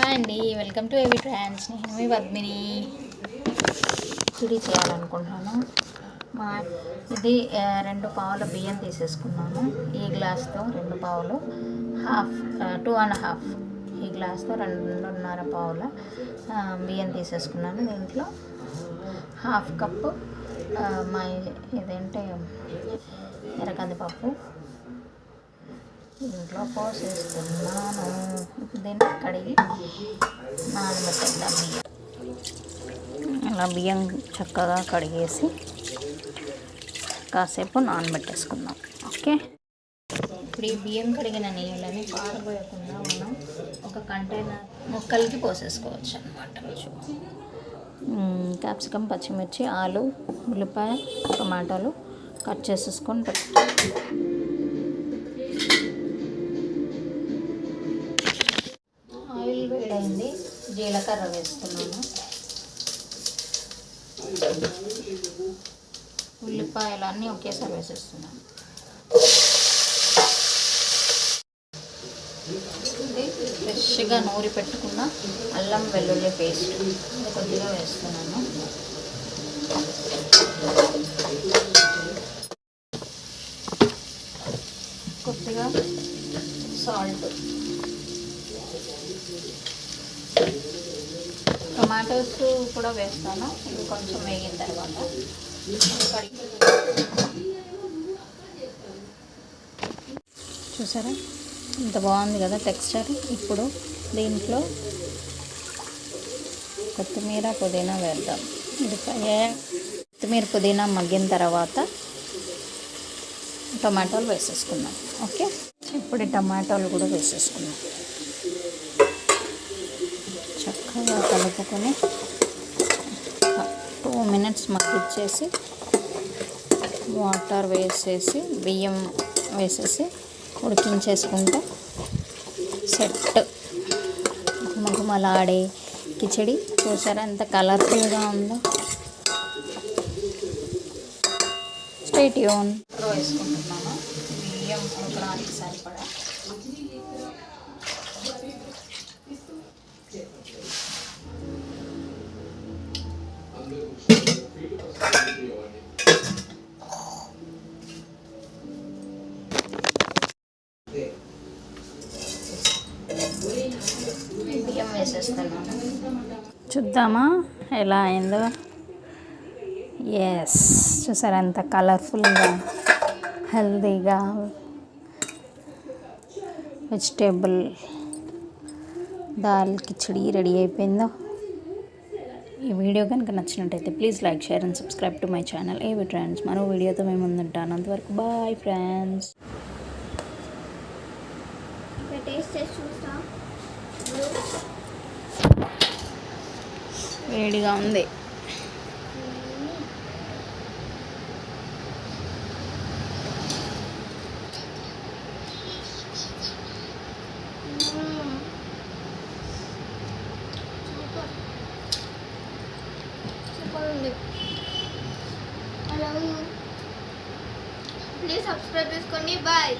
Hi అండి, welcome to ఏవి ట్రాన్స్. నేను మీ పద్మిని. కిడి చేయాలనుకుంటున్నాను. ఇది 2 పావుల బియ్యం తీసేసుకున్నాను. ఈ గ్లాస్తో 2 పావులు, హాఫ్ 2.5 ఈ గ్లాస్తో 2.5 పావుల బియ్యం తీసేసుకున్నాను. దీంట్లో హాఫ్ కప్పు ఇదేంటే ఎర్రకందిపప్పు దీంట్లో పోసేస్తున్నాను. దీన్ని కడిగి నానబెట్టేద్దాం. అలా బియ్యం చక్కగా కడిగేసి కాసేపు నానబెట్టేసుకుందాం. ఓకే, ఇప్పుడు ఈ బియ్యం కడిగిన నీళ్ళని పారబోయకుండా మనం ఒక కంటైనర్ ముక్కలకి పోసేసుకోవచ్చు అన్నమాట. క్యాప్సికమ్, పచ్చిమిర్చి, ఆలు, ఉల్లిపాయ, టమాటాలు కట్ చేసేసుకొని ఆయిల్ వేడైంది, జీలకర్ర వేస్తున్నాను. ఉల్లిపాయలు అన్నీ ఒకేసారి వేసేస్తున్నాను. ఇది ఫ్రెష్గా నూరి పెట్టుకున్న అల్లం వెల్లుల్లి పేస్ట్ కొద్దిగా వేస్తున్నాను. కొద్దిగా సాల్ట్, టొమాటోస్ కూడా వేస్తాను. ఇది కొంచెం వేగిన తర్వాత చూసారా ఇంత బాగుంది కదా టెక్స్చర్. ఇప్పుడు దీంట్లో కొత్తిమీర, పుదీనా వేద్దాం. ఇది కొత్తిమీర, పుదీనా మగ్గిన తర్వాత టమాటాలు వేసేసుకుందాం. ఓకే, ఇప్పుడు టమాటాలు కూడా వేసేసుకుందాం. చక్కగా కలుపుకొని 2 మినిట్స్ మగ్గిచ్చేసి వాటర్ వేసేసి బియ్యం వేసేసి ఉడికించేసుకుంటే సెట్. గుమగుమలాడే కిచడి చూసారా ఎంత కలర్ఫుల్గా ఉందో. Stay tune. వేసుకుంటున్నాను బియ్యం ఉడకడానికి సరిపడా. బియ్యం వేసేస్తున్నాను. చూద్దామా ఎలా అయిందో. ఎస్, చూసారా ఎంత కలర్ఫుల్గా, హెల్తీగా వెజిటేబుల్ దాల్ కిచడి రెడీ అయిపోయిందో. ఈ వీడియో కనుక నచ్చినట్టయితే please like, share and subscribe to my channel ఏవి ట్రాన్స్. మరో వీడియోతో మేము ముందుంటాను. అంతవరకు బాయ్ ఫ్రెండ్స్. వేడిగా ఉంది. ప్లీజ్ సబ్స్క్రైబ్ చేసుకోండి. బాయ్.